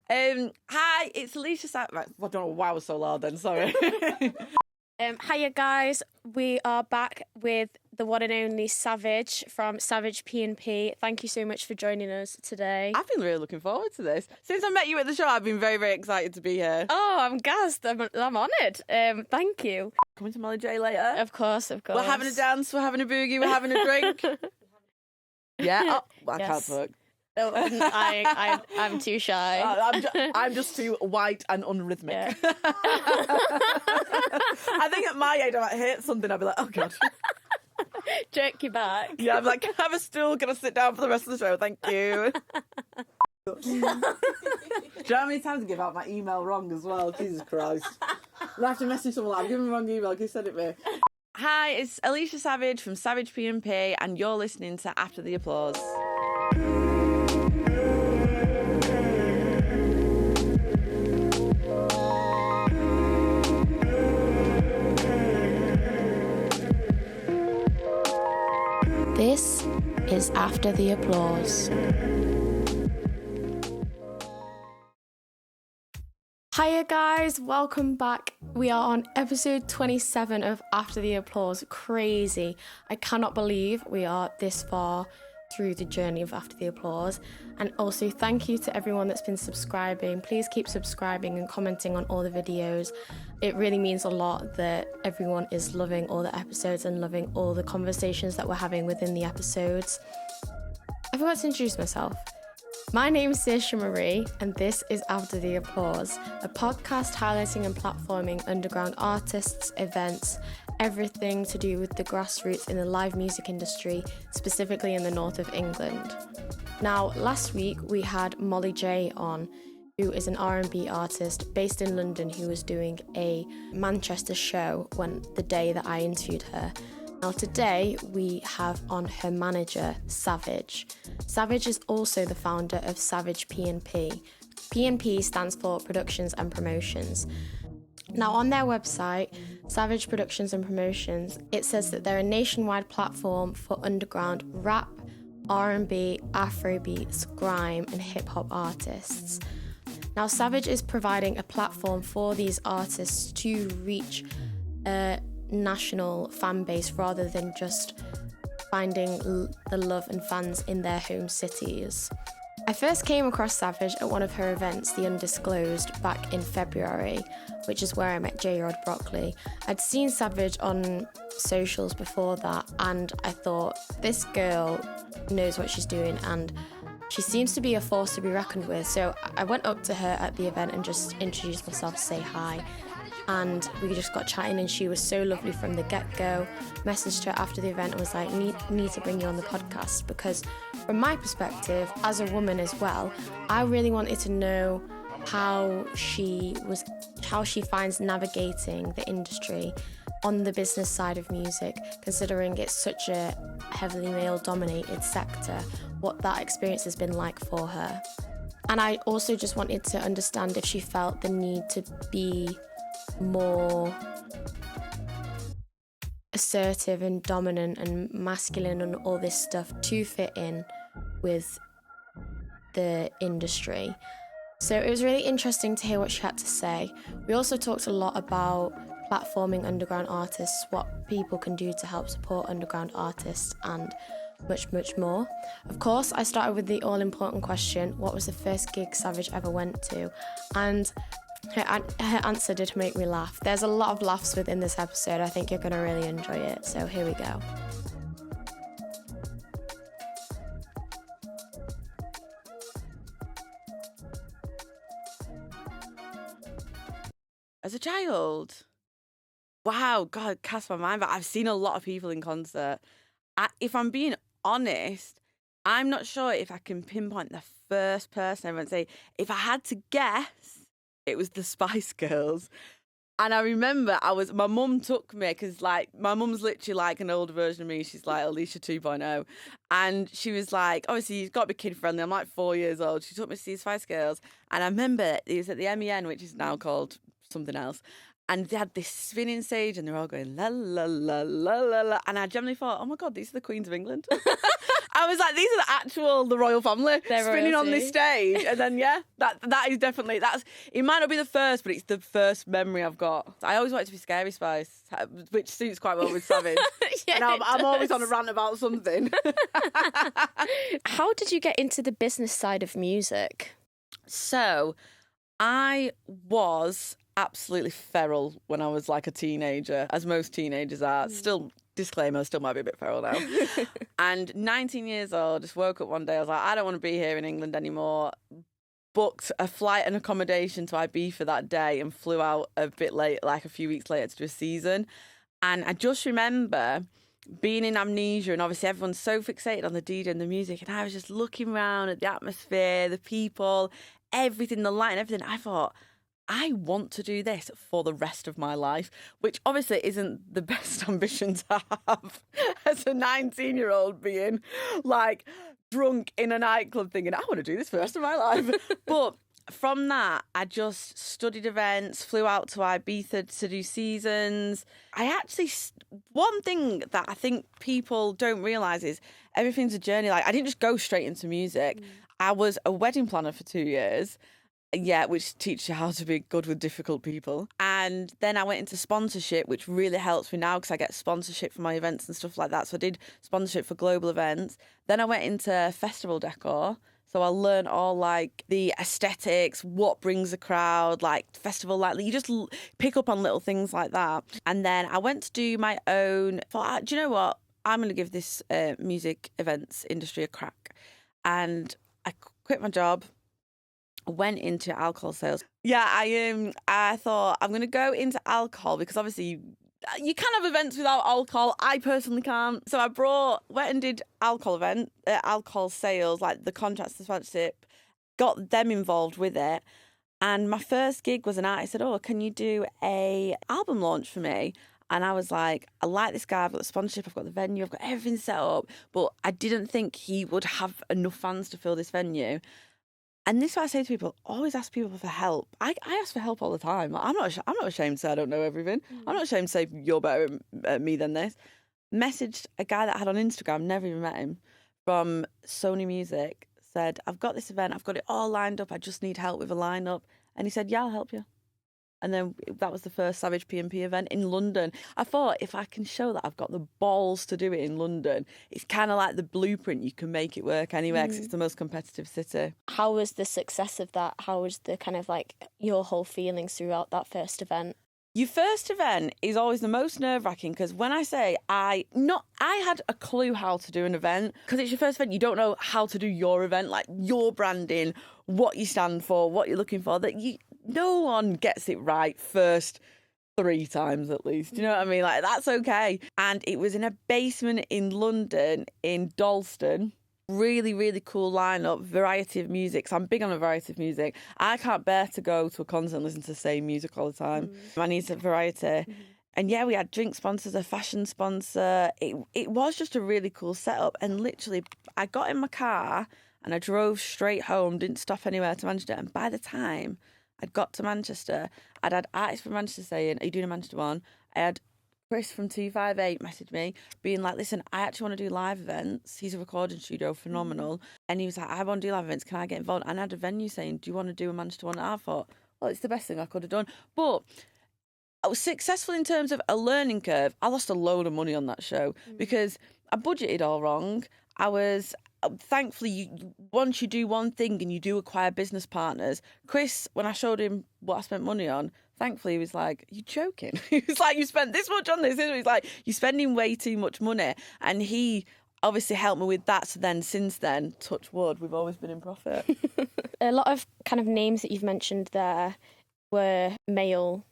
Hi, it's Alicia Savage. I don't know why I was so loud then, sorry. Hiya guys, we are back with the one and only Savage from Savage P&P. Thank you so much for joining us today. I've been really looking forward to this. Since I met you at the show, I've been very, very excited to be here. Oh, I'm gassed. I'm honoured. Thank you. Coming to Molly J later? Of course. We're having a dance, we're having a boogie, we're having a drink. Yeah? Oh, I can't talk. Oh, I'm too shy. I'm just too white and unrhythmic. Yeah. I think at my age, I might hit something, I'd be like, oh God. Jerk you back. Yeah, I'm like, have a stool, gonna sit down for the rest of the show, thank you. Do you know how many times I give out my email wrong as well? Jesus Christ. I have to message someone like, I'm giving the wrong email, can you send it me? Hi, it's Alicia Savage from Savage P&P and you're listening to After the Applause. This is After the Applause. Hiya guys, welcome back. We are on episode 27 of After the Applause. Crazy. I cannot believe we are this far through the journey of After the Applause. And also thank you to everyone that's been subscribing. Please keep subscribing and commenting on all the videos. It really means a lot that everyone is loving all the episodes and loving all the conversations that we're having within the episodes. I forgot to introduce myself. My name is Saoirse Marie, and this is After the Applause, a podcast highlighting and platforming underground artists, events, everything to do with the grassroots in the live music industry, specifically in the north of England. Now, last week we had Molly J on, who is an R&B artist based in London who was doing a Manchester show the day that I interviewed her. Now today we have on her manager, Savage. Savage is also the founder of Savage P&P. P&P stands for Productions and Promotions. Now on their website, Savage Productions and Promotions, it says that they're a nationwide platform for underground rap, R&B, Afrobeats, grime and hip-hop artists. Now Savage is providing a platform for these artists to reach a national fan base rather than just finding the love and fans in their home cities. I first came across Savage at one of her events, The Undisclosed, back in February, which is where I met J. Rod Broccoli. I'd seen Savage on socials before that, and I thought, this girl knows what she's doing, and she seems to be a force to be reckoned with. So I went up to her at the event and just introduced myself to say hi. And we just got chatting and she was so lovely from the get-go. Messaged her after the event and was like, need to bring you on the podcast, because from my perspective, as a woman as well, I really wanted to know how she finds navigating the industry on the business side of music, considering it's such a heavily male-dominated sector, what that experience has been like for her. And I also just wanted to understand if she felt the need to be more assertive and dominant and masculine and all this stuff to fit in with the industry. So it was really interesting to hear what she had to say. We also talked a lot about platforming underground artists, what people can do to help support underground artists, and much, much more. Of course, I started with the all-important question, what was the first gig Savage ever went to? And her answer did make me laugh. There's a lot of laughs within this episode. I think you're going to really enjoy it. So here we go. As a child, wow, God, cast my mind back. I've seen a lot of people in concert. If I'm being honest, I'm not sure if I can pinpoint the first person I went to say. If I had to guess, it was the Spice Girls. And I remember my mum took me, because like my mum's literally like an older version of me. She's like Alicia 2.0. And she was like, obviously you've got to be kid friendly. I'm like 4 years old. She took me to see Spice Girls. And I remember it was at the MEN, which is now called something else. And they had this spinning stage and they were all going la la la la la la. And I generally thought, oh my God, these are the Queens of England. I was like, these are the royal family spinning on this stage. And then, that is definitely, it might not be the first, but it's the first memory I've got. I always wanted to be Scary Spice, which suits quite well with Savage. And I'm always on a rant about something. How did you get into the business side of music? So I was absolutely feral when I was like a teenager, as most teenagers are. Still, disclaimer, still might be a bit feral now. And 19 years old, just woke up one day, I was like, I don't want to be here in England anymore. Booked a flight and accommodation to Ibiza that day and flew out a bit late, like a few weeks later, to do a season. And I just remember being in amnesia, and obviously everyone's so fixated on the DJ and the music, and I was just looking around at the atmosphere, the people, everything, the light and everything. I thought, I want to do this for the rest of my life, which obviously isn't the best ambition to have as a 19-year-old, being like drunk in a nightclub thinking, I want to do this for the rest of my life. But from that, I just studied events, flew out to Ibiza to do seasons. One thing that I think people don't realise is everything's a journey. Like, I didn't just go straight into music. I was a wedding planner for 2 years. Yeah, which teaches you how to be good with difficult people. And then I went into sponsorship, which really helps me now because I get sponsorship for my events and stuff like that. So I did sponsorship for global events. Then I went into festival decor. So I learned all like the aesthetics, what brings a crowd, like festival, like you just pick up on little things like that. And then I went to do my own, thought, do you know what? I'm going to give this music events industry a crack. And I quit my job. Went into alcohol sales. Yeah, I thought I'm going to go into alcohol because obviously you can have events without alcohol. I personally can't. So I went and did alcohol sales, like the contracts, the sponsorship, got them involved with it. And my first gig was an artist said, oh, can you do a album launch for me? And I was like, I like this guy, I've got the sponsorship, I've got the venue, I've got everything set up. But I didn't think he would have enough fans to fill this venue. And this is what I say to people, always ask people for help. I ask for help all the time. I'm not ashamed to say I don't know everything. I'm not ashamed to say you're better at me than this. Messaged a guy that I had on Instagram, never even met him, from Sony Music, said, I've got this event, I've got it all lined up, I just need help with a lineup. And he said, yeah, I'll help you. And then that was the first Savage P&P event in London. I thought, if I can show that I've got the balls to do it in London, it's kind of like the blueprint. You can make it work anywhere because it's the most competitive city. How was the success of that? How was the kind of like your whole feelings throughout that first event? Your first event is always the most nerve-wracking because when I say I had a clue how to do an event because it's your first event, you don't know how to do your event, like your branding, what you stand for, what you're looking for, no one gets it right first 3 times at least. You know what I mean? Like, that's okay. And it was in a basement in London, in Dalston. Really, really cool lineup, variety of music. So I'm big on a variety of music. I can't bear to go to a concert and listen to the same music all the time. I need some variety. And yeah, we had drink sponsors, a fashion sponsor. It was just a really cool setup. And literally, I got in my car and I drove straight home, didn't stop anywhere to Manchester. And by the time I'd got to Manchester, I'd had artists from Manchester saying, are you doing a Manchester one? I had Chris from 258 messaged me being like, listen, I actually want to do live events. He's a recording studio, phenomenal. And he was like, I want to do live events. Can I get involved? And I had a venue saying, do you want to do a Manchester one? And I thought, well, it's the best thing I could have done. But I was successful in terms of a learning curve. I lost a load of money on that show because I budgeted all wrong. Thankfully, once you do one thing and you do acquire business partners, Chris, when I showed him what I spent money on, thankfully he was like, "You're joking." He was like, "You spent this much on this." He's like, "You're spending way too much money," and he obviously helped me with that. So then, since then, touch wood, we've always been in profit. A lot of kind of names that you've mentioned there were male.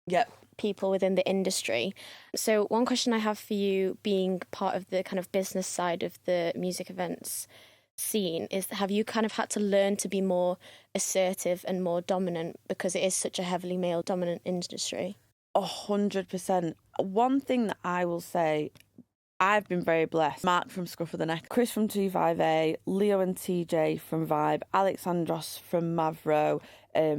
Yep. People within the industry. So one question I have for you, being part of the kind of business side of the music events scene, is have you kind of had to learn to be more assertive and more dominant because it is such a heavily male dominant industry? 100%. One thing that I will say, I've been very blessed. Mark from Scruff of the Neck, Chris from 258, Leo and TJ from Vibe, Alexandros from Mavro,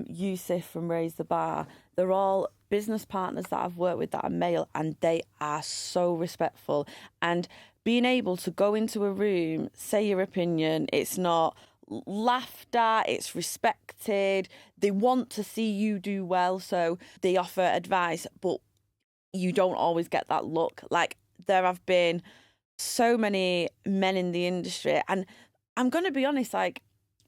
Yusuf from Raise the Bar. They're all business partners that I've worked with that are male, and they are so respectful. And being able to go into a room, say your opinion, it's not laughed at, it's respected. They want to see you do well, so they offer advice, but you don't always get that look. Like, there have been so many men in the industry, and I'm going to be honest, like,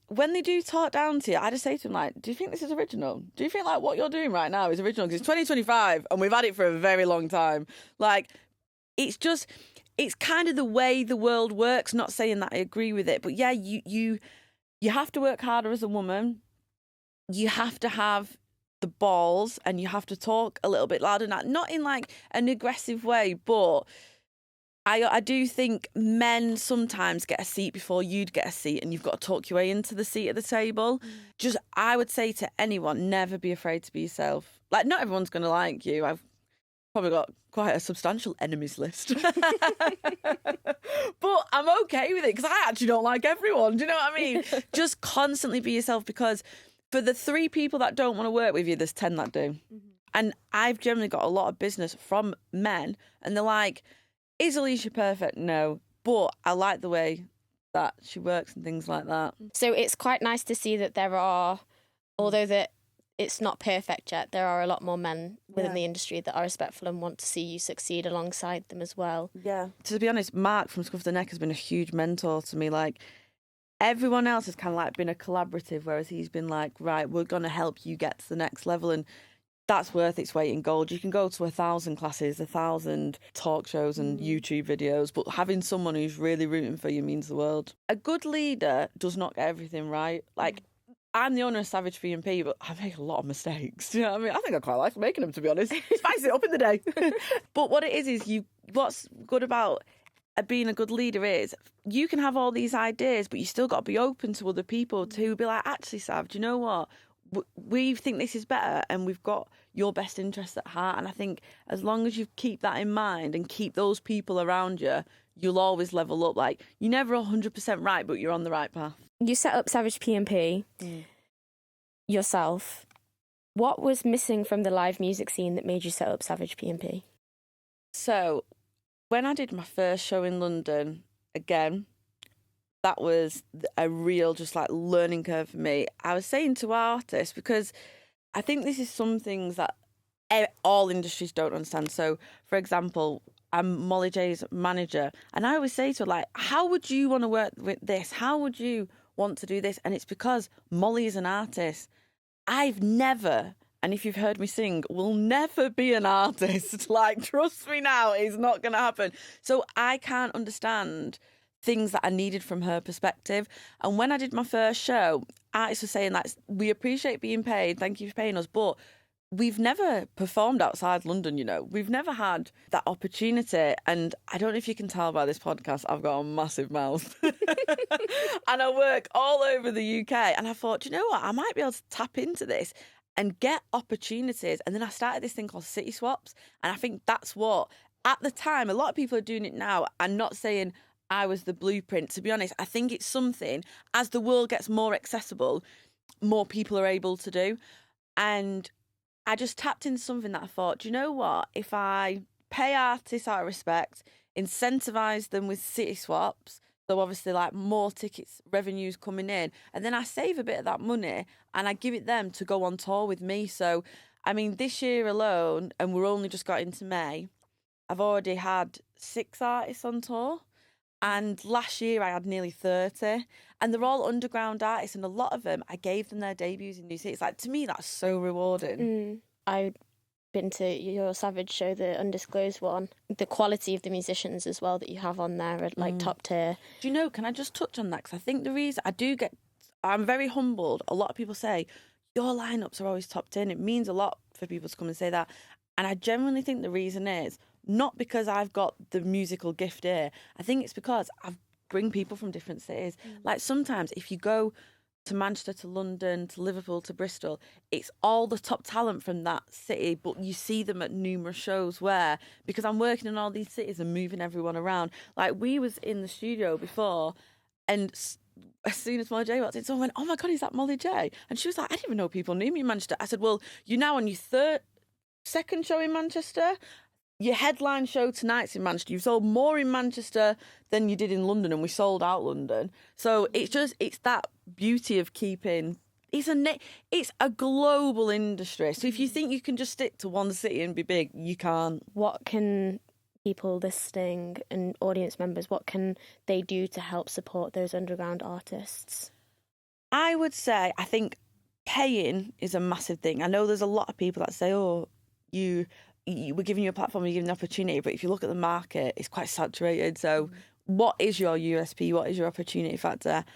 when they do talk down to you, I just say to them, like, do you think this is original? Do you think, like, what you're doing right now is original? Because it's 2025 and we've had it for a very long time. Like, it's kind of the way the world works. Not saying that I agree with it, but yeah, you have to work harder as a woman. You have to have the balls, and you have to talk a little bit louder, not in like an aggressive way, but I do think men sometimes get a seat before you'd get a seat, and you've got to talk your way into the seat at the table. I would say to anyone, never be afraid to be yourself. Like, not everyone's going to like you. I've probably got quite a substantial enemies list. But I'm okay with it, because I actually don't like everyone. Do you know what I mean? Just constantly be yourself, because for the 3 people that don't want to work with you, there's 10 that do. And I've generally got a lot of business from men, and they're like, is Alicia perfect? No. But I like the way that she works and things like that. So it's quite nice to see that there are, although that it's not perfect yet, there are a lot more men within the industry that are respectful and want to see you succeed alongside them as well. Yeah. To be honest, Mark from Scuff the Neck has been a huge mentor to me. Like, everyone else has kind of like been a collaborative, whereas he's been like, right, we're going to help you get to the next level. And that's worth its weight in gold. You can go to 1,000 classes, 1,000 talk shows and YouTube videos, but having someone who's really rooting for you means the world. A good leader does not get everything right. Like, I'm the owner of Savage P&P, but I make a lot of mistakes. Do you know what I mean? I think I quite like making them, to be honest. Spice it up in the day. But what it is what's good about being a good leader is you can have all these ideas, but you still got to be open to other people to be like, actually, Sav, do you know what? We think this is better, and we've got your best interests at heart. And I think as long as you keep that in mind and keep those people around you, you'll always level up. Like, you're never 100% right, but you're on the right path. You set up Savage P&P yourself. What was missing from the live music scene that made you set up Savage P&P? So when I did my first show in London, again, that was a real just like learning curve for me. I was saying to artists, because I think this is some things that all industries don't understand. So, for example, I'm Molly J's manager, and I always say to her, like, how would you want to work with this? How would you want to do this? And it's because Molly is an artist. I've never, and if you've heard me sing, will never be an artist. Like, trust me now, it's not going to happen. So I can't understand things that I needed from her perspective. And when I did my first show, artists were saying, like, we appreciate being paid, thank you for paying us, but we've never performed outside London, you know. We've never had that opportunity. And I don't know if you can tell by this podcast, I've got a massive mouth. And I work all over the UK. And I thought, you know what, I might be able to tap into this and get opportunities. And then I started this thing called City Swaps. And I think that's what, at the time, a lot of people are doing it now. I'm not saying I was the blueprint. To be honest, I think it's something, as the world gets more accessible, more people are able to do. And I just tapped into something that I thought, do you know what? If I pay artists out of respect, incentivise them with City Swaps, so obviously like more tickets, revenues coming in, and then I save a bit of that money and I give it them to go on tour with me. So, I mean, this year alone, and we're only just got into May, I've already had 6 artists on tour. And last year I had nearly 30, and they're all underground artists, and a lot of them, I gave them their debuts in new cities. Like, to me, that's so rewarding. I've been to your Savage show, the Undisclosed one. The quality of the musicians as well that you have on there are like top tier. Do you know, can I just touch on that? Because I think the reason I'm very humbled. A lot of people say, your lineups are always top tier. It means a lot for people to come and say that. And I genuinely think the reason is not because I've got the musical gift here. I think it's because I bring people from different cities. Like, sometimes if you go to Manchester, to London, to Liverpool, to Bristol, it's all the top talent from that city, but you see them at numerous shows where, because I'm working in all these cities and moving everyone around. Like, we was in the studio before, and as soon as Molly J walked in, someone went, oh my God, is that Molly J? And she was like, I didn't even know people knew me in Manchester. I said, well, you're now on your third second show in Manchester. Your headline show tonight's in Manchester. You've sold more in Manchester than you did in London, and we sold out London. So it's that beauty of keeping. It's a global industry. So if you think you can just stick to one city and be big, you can't. What can people listening and audience members, what can they do to help support those underground artists? I would say, I think paying is a massive thing. I know there's a lot of people that say, oh, we're giving you a platform, we're giving you an opportunity. But if you look at the market, it's quite saturated. So what is your USP? What is your opportunity factor?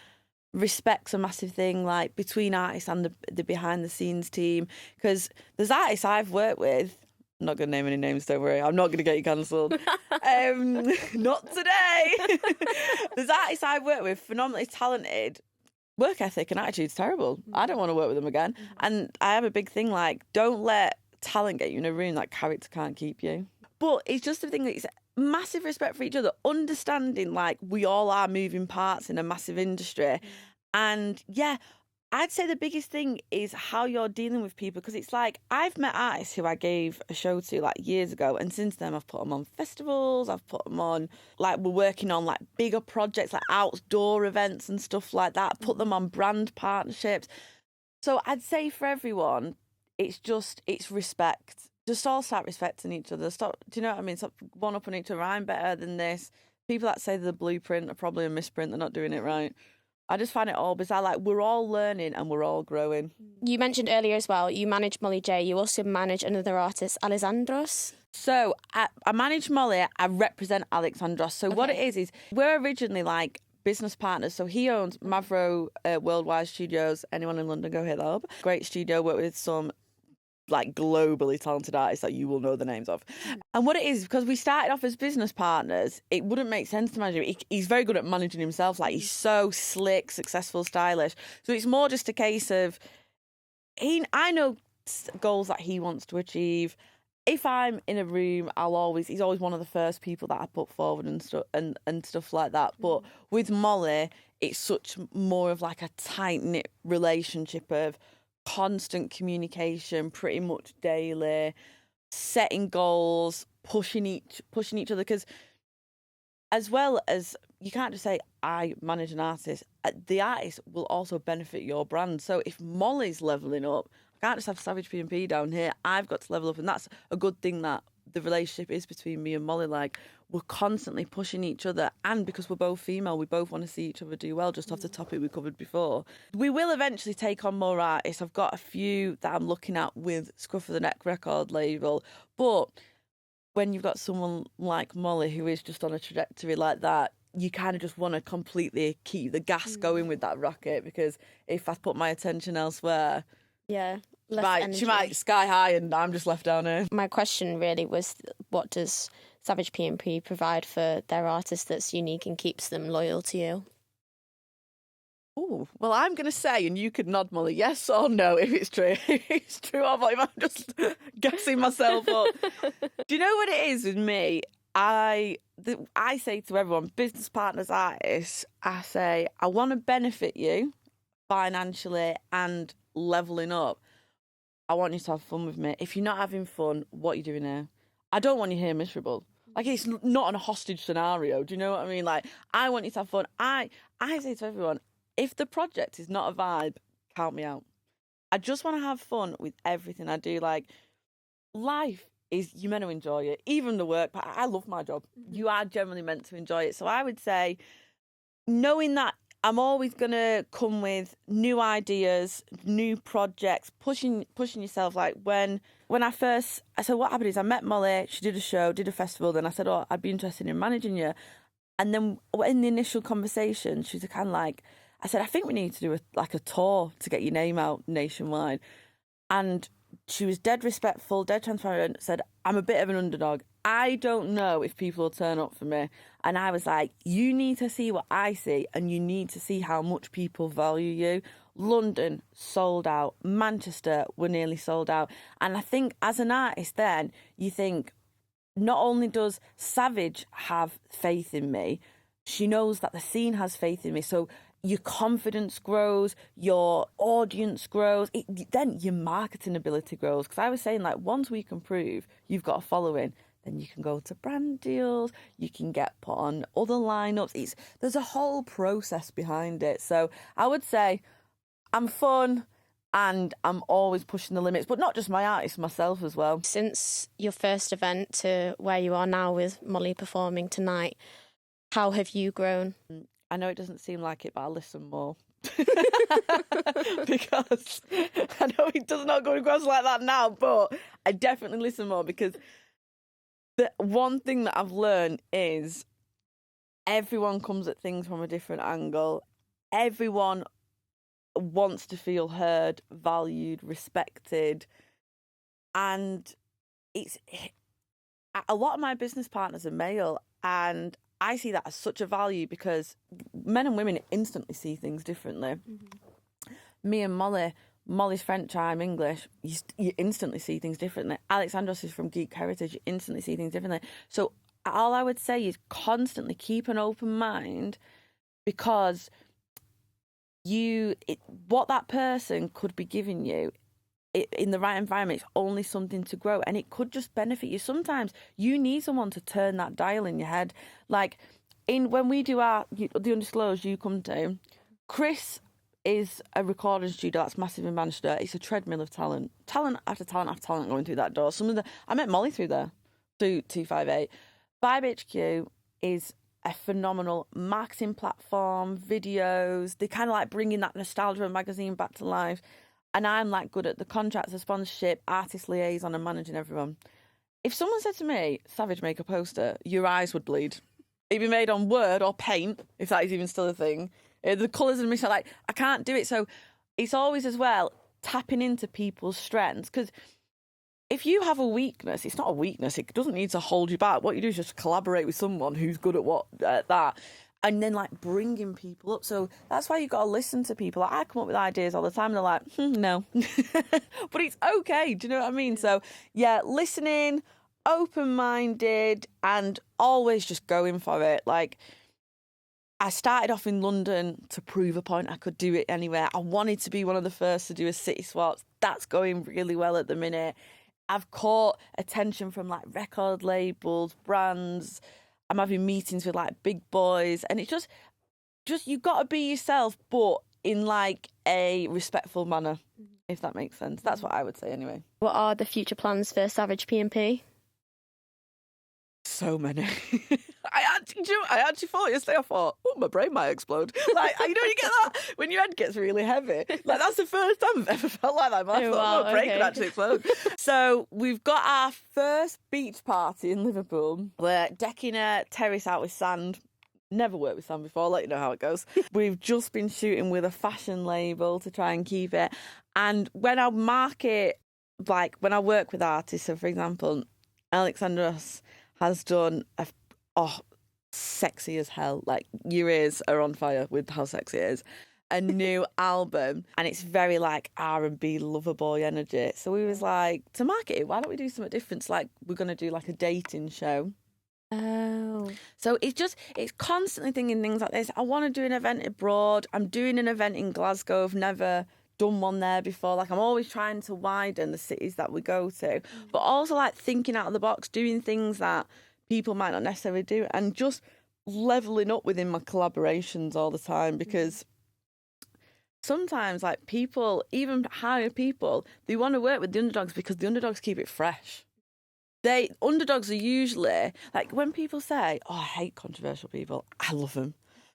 Respect's a massive thing, like between artists and the behind the scenes team. Because there's artists I've worked with, I'm not going to name any names, don't worry. I'm not going to get you cancelled. Not today. There's artists I've worked with, phenomenally talented. Work ethic and attitude's terrible. I don't want to work with them again. And I have a big thing like, don't let talent get you in a room that character can't keep you. But it's just a thing that it's massive respect for each other, understanding like we all are moving parts in a massive industry. And yeah, I'd say the biggest thing is how you're dealing with people, because it's like I've met artists who I gave a show to like years ago, and since then I've put them on festivals, I've put them on, like we're working on like bigger projects like outdoor events and stuff like that, put them on brand partnerships. So I'd say for everyone, it's respect. Just all start respecting each other. Stop, do you know what I mean? Stop one up on each other. I'm better than this. People that say they're the blueprint are probably a misprint. They're not doing it right. I just find it all bizarre. Like, we're all learning and we're all growing. You mentioned earlier as well, you manage Molly J. You also manage another artist, Alessandros. So I manage Molly. I represent Alexandros. So what it is we're originally like business partners. So he owns Mavro Worldwide Studios. Anyone in London, go hit that up. Great studio. Work with some like globally talented artists that you will know the names of. And what it is, because we started off as business partners, it wouldn't make sense to manage him. He's very good at managing himself. Like, he's so slick, successful, stylish. So it's more just a case of I know goals that he wants to achieve. If I'm in a room, he's always one of the first people that I put forward and stuff like that. But with Molly, it's such more of like a tight-knit relationship of constant communication, pretty much daily, setting goals, pushing each other. Because as well as you can't just say I manage an artist, the artist will also benefit your brand. So if Molly's leveling up, I can't just have Savage P&P down here. I've got to level up, and that's a good thing that the relationship is between me and Molly. Like, we're constantly pushing each other, and because we're both female, we both want to see each other do well, just off the topic we covered before. We will eventually take on more artists. I've got a few that I'm looking at with Scruff of the Neck record label, but when you've got someone like Molly who is just on a trajectory like that, you kind of just want to completely keep the gas going with that rocket, because if I put my attention elsewhere, she might sky high and I'm just left down here. My question really was, what does Savage P&P provide for their artists that's unique and keeps them loyal to you? Oh, well, I'm going to say, and you could nod, Molly, yes or no if it's true. If it's true or not, if I'm just gassing myself up. Do you know what it is with me? I say to everyone, business partners, artists, I say, I want to benefit you financially and levelling up. I want you to have fun with me. If you're not having fun, what are you doing here? I don't want you here miserable. Like, it's not a hostage scenario. Do you know what I mean? Like, I want you to have fun. I say to everyone, if the project is not a vibe, count me out. I just want to have fun with everything I do. Like, life is, you're meant to enjoy it. Even the work, but I love my job. You are generally meant to enjoy it. So I would say, knowing that I'm always going to come with new ideas, new projects, pushing yourself. Like, when I said, what happened is I met Molly, she did a show, did a festival, then I said, oh, I'd be interested in managing you. And then in the initial conversation, she was kind of like, I said, I think we need to do a tour to get your name out nationwide. And she was dead respectful, dead transparent, said, I'm a bit of an underdog. I don't know if people will turn up for me. And I was like, you need to see what I see, and you need to see how much people value you. London, sold out. Manchester, we're nearly sold out. And I think as an artist then, you think, not only does Savage have faith in me, she knows that the scene has faith in me. So your confidence grows, your audience grows, then your marketing ability grows. Because I was saying, like, once we can prove you've got a following, then you can go to brand deals, you can get put on other lineups. There's a whole process behind it. So I would say I'm fun and I'm always pushing the limits, but not just my artists, myself as well. Since your first event to where you are now with Molly performing tonight, how have you grown? I know it doesn't seem like it, but I listen more. Because I know it does not go across like that now, but I definitely listen more because the one thing that I've learned is everyone comes at things from a different angle. Everyone wants to feel heard, valued, respected. And it's a lot of my business partners are male, and I see that as such a value because men and women instantly see things differently. Me and Molly's French, I'm English, you instantly see things differently. Alexandros is from Geek Heritage, you instantly see things differently. So all I would say is constantly keep an open mind, because what that person could be giving you in the right environment, it's only something to grow, and it could just benefit you. Sometimes you need someone to turn that dial in your head. Like when we do the Undisclosed you come to, Chris is a recording studio that's massive in Manchester. It's a treadmill of talent after talent after talent going through that door. I met Molly through there, through 258. Vibe HQ is a phenomenal marketing platform, videos. They kind of like bringing that nostalgia of magazine back to life. And I'm like good at the contracts, the sponsorship, artist liaison, and managing everyone. If someone said to me, Savage, make a poster, your eyes would bleed. It'd be made on Word or Paint, if that is even still a thing. The colours and mix are like, I can't do it. So it's always as well tapping into people's strengths. Because if you have a weakness, it's not a weakness. It doesn't need to hold you back. What you do is just collaborate with someone who's good at that. And then, like, bringing people up. So that's why you got to listen to people. Like, I come up with ideas all the time. And they're like, no. But it's okay. Do you know what I mean? So, yeah, listening, open-minded, and always just going for it. Like, I started off in London to prove a point I could do it anywhere. I wanted to be one of the first to do a city swap. That's going really well at the minute. I've caught attention from, like, record labels, brands. I'm having meetings with like big boys, and it's just you've got to be yourself, but in like a respectful manner, if that makes sense. That's what I would say anyway. What are the future plans for Savage P&P? So many. I actually thought yesterday, I thought, oh, my brain might explode. Like, you know, you get that when your head gets really heavy. Like, that's the first time I've ever felt like that. I thought, my brain could actually explode. So we've got our first beach party in Liverpool. We're decking a terrace out with sand. Never worked with sand before, I'll let you know how it goes. We've just been shooting with a fashion label to try and keep it. And when I market, like when I work with artists, so for example, Alexandros has done sexy as hell. Like, your ears are on fire with how sexy it is. A new album, and it's very like R&B lover boy energy. So we was like, to market it, why don't we do something different? So, like, we're going to do like a dating show. Oh. So it's constantly thinking things like this. I want to do an event abroad. I'm doing an event in Glasgow. I've never done one there before. Like, I'm always trying to widen the cities that we go to, but also like thinking out of the box, doing things that people might not necessarily do, and just leveling up within my collaborations all the time. Because sometimes, like, people, even higher people, they want to work with the underdogs because the underdogs keep it fresh. Underdogs are usually, like, when people say, oh, I hate controversial people, I love them.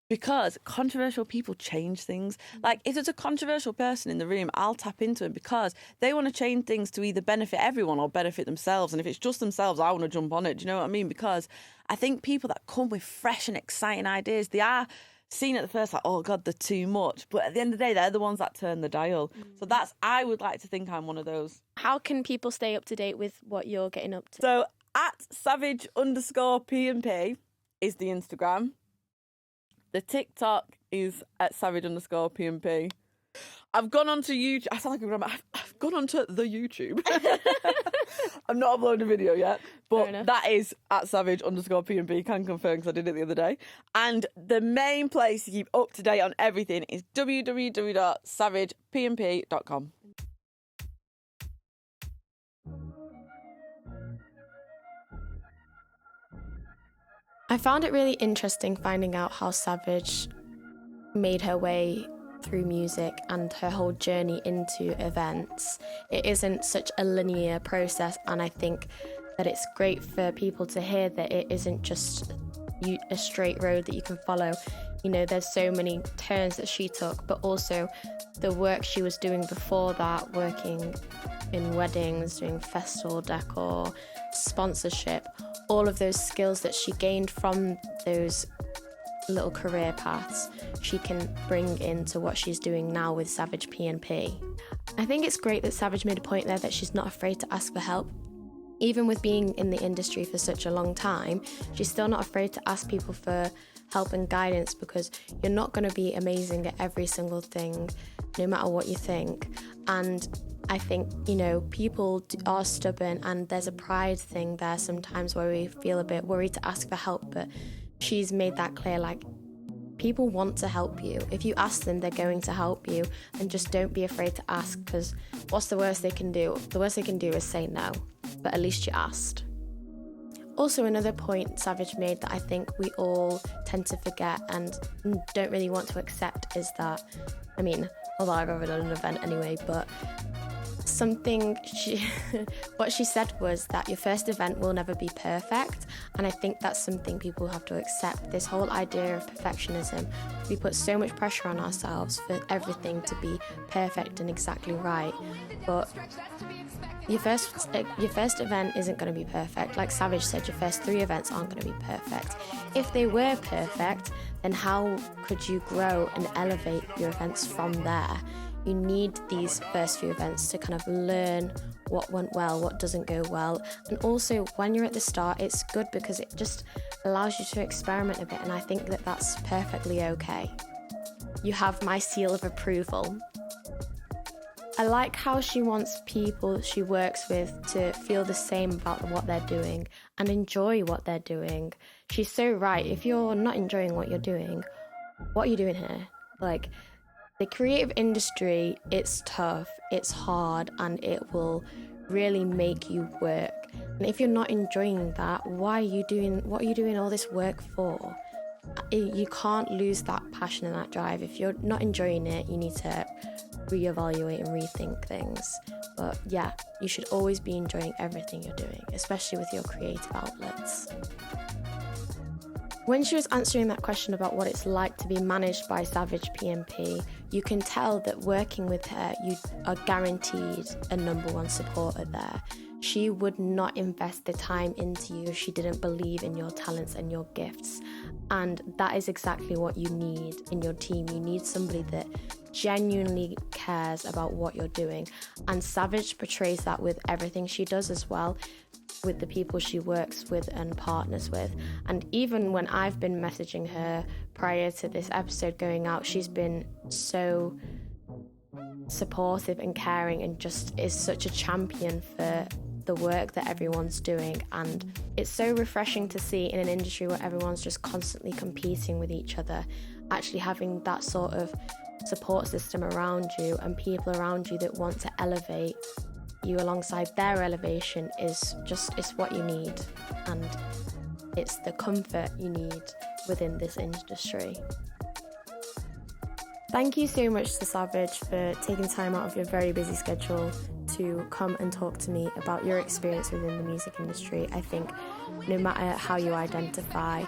Because controversial people change things. Like, if there's a controversial person in the room, I'll tap into it because they want to change things to either benefit everyone or benefit themselves. And if it's just themselves, I want to jump on it. Do you know what I mean? Because I think people that come with fresh and exciting ideas, they are seen at the first like, oh God, they're too much. But at the end of the day, they're the ones that turn the dial. So I would like to think I'm one of those. How can people stay up to date with what you're getting up to? So at Savage_P&P is the Instagram. The TikTok is at Savage_P&P. I've gone onto YouTube. I sound like a grandma. I've gone onto the YouTube. I'm not uploading a video yet, Fair but enough. that is at Savage_P&P. Can confirm because I did it the other day. And the main place to keep up to date on everything is www.savagepnp.com. I found it really interesting finding out how Savage made her way through music and her whole journey into events. It isn't such a linear process, and I think that it's great for people to hear that it isn't just a straight road that you can follow. You know, there's so many turns that she took, but also the work she was doing before that, working in weddings, doing festival decor, sponsorship, all of those skills that she gained from those little career paths, she can bring into what she's doing now with Savage P&P. I think it's great that Savage made a point there that she's not afraid to ask for help. Even with being in the industry for such a long time, she's still not afraid to ask people for help and guidance, because you're not going to be amazing at every single thing, no matter what you think. And I think, you know, people are stubborn, and there's a pride thing there sometimes where we feel a bit worried to ask for help, but she's made that clear, like, people want to help you. If you ask them, they're going to help you, and just don't be afraid to ask, because what's the worst they can do? The worst they can do is say no, but at least you asked. Also, another point Savage made that I think we all tend to forget and don't really want to accept is that, I mean, although I've ever done an event anyway, but what she said was that your first event will never be perfect, and I think that's something people have to accept. This whole idea of perfectionism, we put so much pressure on ourselves for everything to be perfect and exactly right, but your first event isn't going to be perfect. Like Savage said, your first 3 events aren't going to be perfect. If they were perfect, then how could you grow and elevate your events from there? You need these first few events to kind of learn what went well, what doesn't go well. And also, when you're at the start, it's good because it just allows you to experiment a bit, and I think that that's perfectly okay. You have my seal of approval. I like how she wants people she works with to feel the same about what they're doing and enjoy what they're doing. She's so right. If you're not enjoying what you're doing, what are you doing here? Like, the creative industry, it's tough, it's hard, and it will really make you work. And if you're not enjoying that, what are you doing all this work for? You can't lose that passion and that drive. If you're not enjoying it, you need to reevaluate and rethink things. But yeah, you should always be enjoying everything you're doing, especially with your creative outlets. When she was answering that question about what it's like to be managed by Savage P&P, you can tell that working with her, you are guaranteed a number one supporter there. She would not invest the time into you if she didn't believe in your talents and your gifts. And that is exactly what you need in your team. You need somebody that genuinely cares about what you're doing. And Savage portrays that with everything she does as well, with the people she works with and partners with. And even when I've been messaging her prior to this episode going out, she's been so supportive and caring and just is such a champion for the work that everyone's doing. And it's so refreshing to see in an industry where everyone's just constantly competing with each other, actually having that sort of support system around you and people around you that want to elevate you alongside their elevation is what you need, and it's the comfort you need within this industry. Thank you so much to Savage for taking time out of your very busy schedule to come and talk to me about your experience within the music industry. I think no matter how you identify,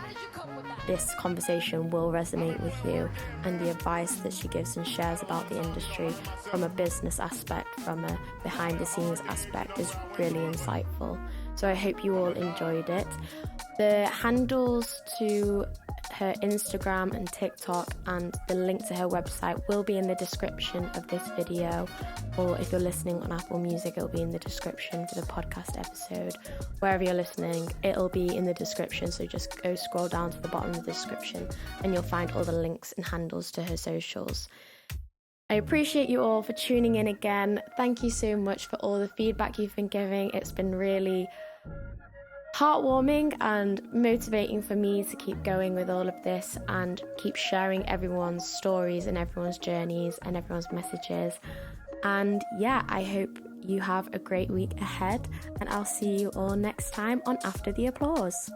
this conversation will resonate with you, and the advice that she gives and shares about the industry from a business aspect, from a behind the scenes aspect, is really insightful. So I hope you all enjoyed it. The handles to her Instagram and TikTok and the link to her website will be in the description of this video, or if you're listening on Apple Music, it'll be in the description for the podcast episode. Wherever you're listening, it'll be in the description, so just go scroll down to the bottom of the description and you'll find all the links and handles to her socials. I appreciate you all for tuning in again. Thank you so much for all the feedback you've been giving. It's been really heartwarming and motivating for me to keep going with all of this and keep sharing everyone's stories and everyone's journeys and everyone's messages. And yeah, I hope you have a great week ahead, and I'll see you all next time on After the Applause.